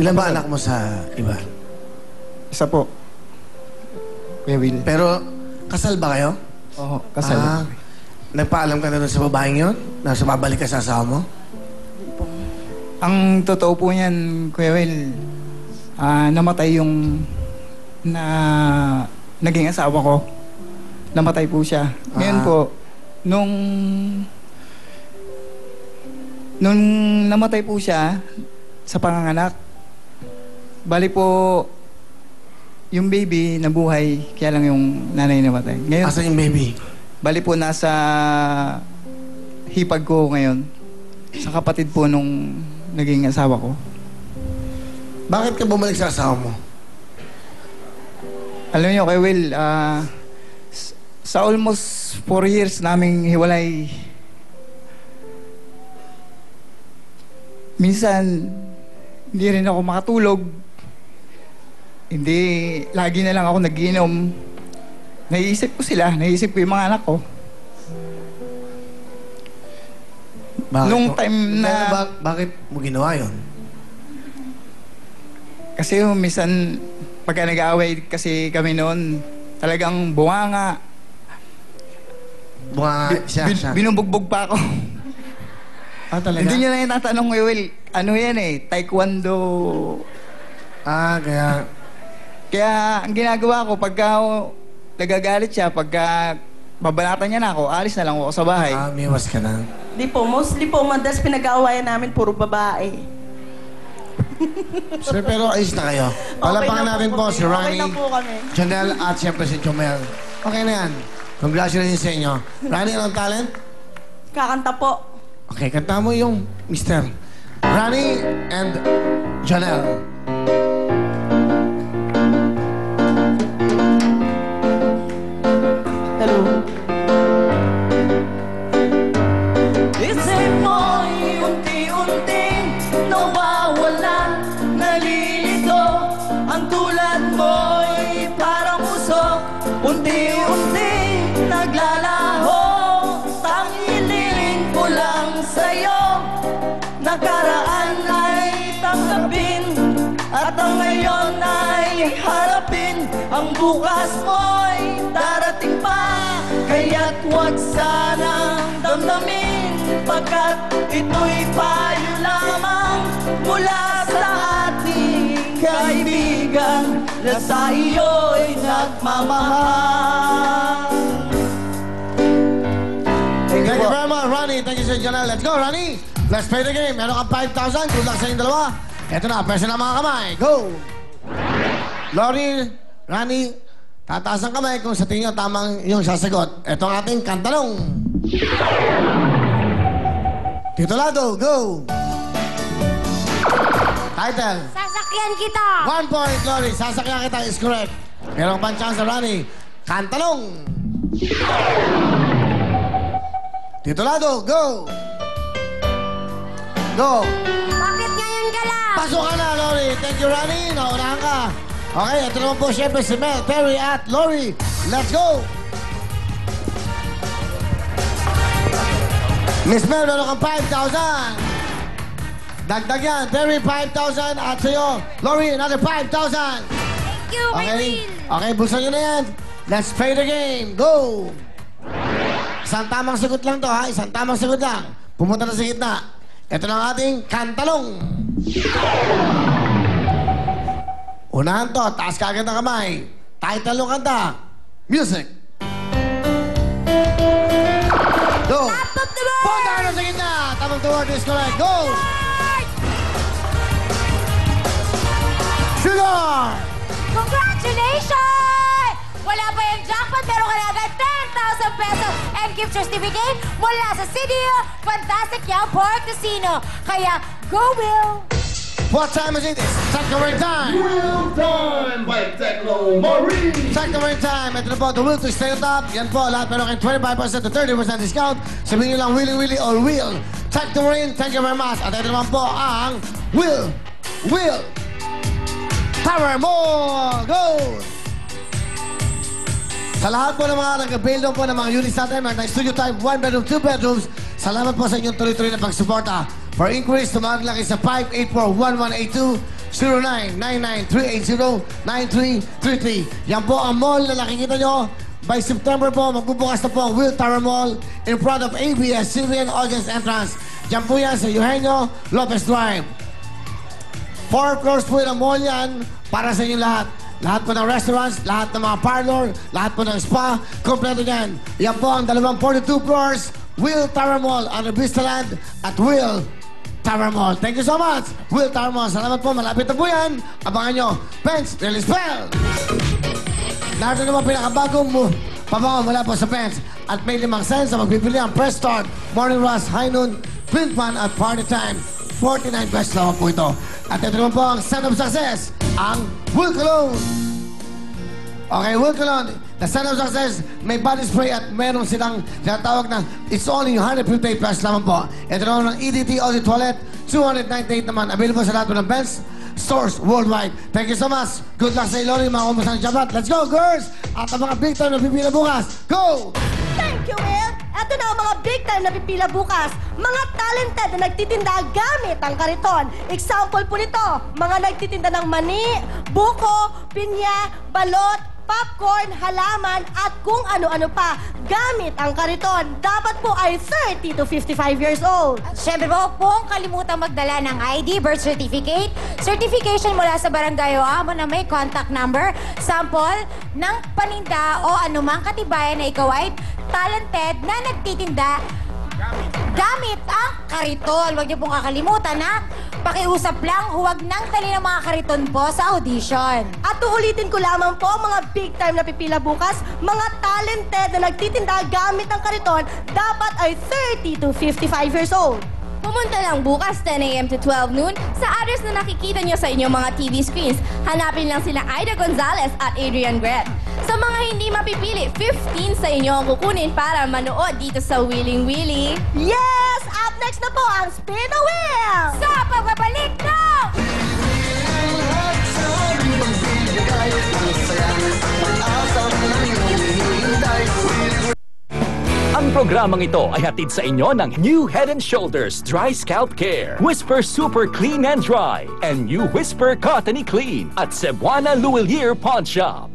Ilan ba anak mo sa iba? Isa po. Kuya Will. Pero, kasal ba kayo? Oo, kasal. Nagpaalam ka na doon sa babaeng yun? Na sa babalik ka sa asawa mo? Ang totoo po niyan, Kuya Will, namatay yung naging asawa ko. Namatay po siya. Ngayon po, nung namatay po siya sa panganganak, bali po, yung baby nabuhay, kaya lang yung nanay namatay. Ngayon, Asan yung baby? bali po nasa hipag ko ngayon. Sa kapatid po nung naging asawa ko. Bakit ka bumalik sa asawa mo? Alam niyo, kay Will, sa almost 4 years naming hiwalay, minsan, hindi rin ako makatulog. Hindi, lagi na lang ako nag-iinom. Naiisip ko sila, naiisip ko yung mga anak ko. Bakit Nung time na... Bakit mo ginawa yun? Kasi minsan, pagka nag-aaway kasi kami noon, talagang bunganga. Siya. Binubugbog pa ako. Talaga? Hindi nyo na yung tatanong, Will. Ano yan eh? Taekwondo. Kaya... Kaya ang ginagawa ko, pagka nagagalit siya, pagka babanatan niya na ako, alis na lang ako sa bahay. Miwas ka na. Di po, mostly po, madalas pinag-aawayan namin puro babae. Sir, pero ayos na kayo. Palapakan natin po si Ronnie, Okay na po kami. Janelle, at siyempre si Jomel. Okay na yan. Congratulations sa inyo. Ronnie, anong talent? Kakanta po. Okay, kanta mo yung Mr. Ronnie and Janelle. Hello. Isip mo'y unti-unting nawawalan, nalilito. Ang tulad mo'y parang usok, unti-unting naglalaho. Tangililing ko lang sa'yo, nakaraan ay tanggapin, at ang ngayon ay harapin. Ang bukas mo'y darating pa, kaya't huwag sanang damdamin, pagkat ito'y payo lamang mula sa ating kaibigan na sa iyo'y nagmamahal. Thank you very much, Ronnie. Thank you, Sir Janelle. Let's go, Ronnie. Let's play the game. Meron kang 5,000. Good luck sa inyong dalawa. Ito na, pwesa na mga kamay. Go! Lori, Ronnie, tataas ang kamay kung sa tingin nyo tamang yung sasagot. Ito ang ating kantanong. Titulado, go! Title. Sasakyan kita! 1 point, Lori. Sasakyan kita is correct. Meron pang chance, Ronnie. Kantanong. Titulado, go! Go! Bakit ngayon ka lang? Pasok ka na, Lori. Thank you, Ronnie. Naunahan ka. Okay, ito naman po siyempre si Mel, Perry at Lori. Let's go! Miss Mel, meron kang 5,000. Dagdag yan. Perry, 5,000. At sa'yo, Lori, another 5,000. Thank you, my Okay? Will! Okay, bulsa nyo na yan. Let's play the game. Go! Isang tamang sagot lang to, ha? Isang tamang sagot lang. Pumunta na sa gitna. Ito na ang ating kantalong. Unahan to, taas ka agad ng kamay. Title ng kanta. Music. Go! Top of the world! Punta ka na sa gitna. Tamang the word is correct. Go! Sugar! Congratulations! Wala pa yung jackpot pero ka na agad 10,000 pesos and gift certificate mula sa CDO Fantastic Young Park Casino. Kaya, go Will! What time is it? It's Techno time! Will time by Techno Marie! Techno time! Ito na po, the will to stay on top. Yan po, lahat meron kayong 25% to 30% discount. Sabihin nyo lang Willy or Will. Techno Marine, thank you very much. At ito naman po ang Will. Power more! Go! Sa lahat po ng mga nag-build po ng mga units natin, mga studio type, 1 bedroom, 2 bedrooms, salamat po sa inyong tuloy-tuloy na pagsuporta. For inquiries, tumawag lang sa 584-1182. 0999-380-9333. Yan po ang mall na nakikita nyo. By September po, magbubukas na po ang Will Tower Mall in front of ABS-CBN Audience Entrance. Diyan po yan sa Eugenio Lopez Drive. 4 floors po yung mall yan para sa inyo lahat. Lahat po ng restaurants, lahat ng mga parlor, lahat po ng spa, kompleto yan. Yan po ang 42 floors, Will Tower Mall under Vistaland at Will Tower Mall. Thank you so much, Will Tower Mall. Salamat po, malapit na po yan. Abangan nyo, Pence Release Bell! Narito naman pinakabagong pabango mula po sa Pence. At may 5 cents na magpipili ang Press Start, Morning Rush, High Noon, Print Man at Party Time. 49 pesos lang po ito. At ito naman po ang Sign of Success, ang Will Cologne. Okay, Will Cologne. The Sign of Success, may body spray at meron silang tinatawag na it's only 150 pesos naman po. Ito naman ang EDT Audit Toilet, 298 naman. Available sa lahat po ng Benz stores worldwide. Thank you so much. Good luck sa Ilori, mga kumusang Jabat. Let's go, girls! At ang mga big time na pipila bukas. Go! Thank you, Will! Ito na ang mga big time na pipila bukas. Mga talented na nagtitinda gamit ang kariton. Example po nito, mga nagtitinda ng mani, buko, pinya, balot, popcorn, halaman, at kung ano-ano pa. Gamit ang kariton. Dapat po ay 30 to 55 years old. At syempre po, huwag pong kalimutang magdala ng ID, birth certificate, certification mula sa barangay o amo na may contact number, sample ng paninda o anumang katibayan na ikaw ay talented na nagtitinda gamit ang kariton. Huwag niyo pong kakalimutan na pakiusap lang, huwag nang dali ng mga kariton po sa audition. At uulitin ko lamang po, mga big time na pipila bukas, mga talented na nagtitinda gamit ang kariton, dapat ay 30 to 55 years old. Pumunta lang bukas 10 a.m. to 12 noon sa address na nakikita nyo sa inyong mga TV screens. Hanapin lang sila Aida Gonzalez at Adrian Gret. Sa mga hindi mapipili, 15 sa inyo ang kukunin para manood dito sa Willing Willy. Yes! Up next na po ang Spin the Wheel! Sa pagbabalik ng Ang programang ito ay hatid sa inyo ng New Head & Shoulders Dry Scalp Care, Whisper Super Clean and Dry, and New Whisper Cottony Clean at Cebuana Luwilier Pawn Shop.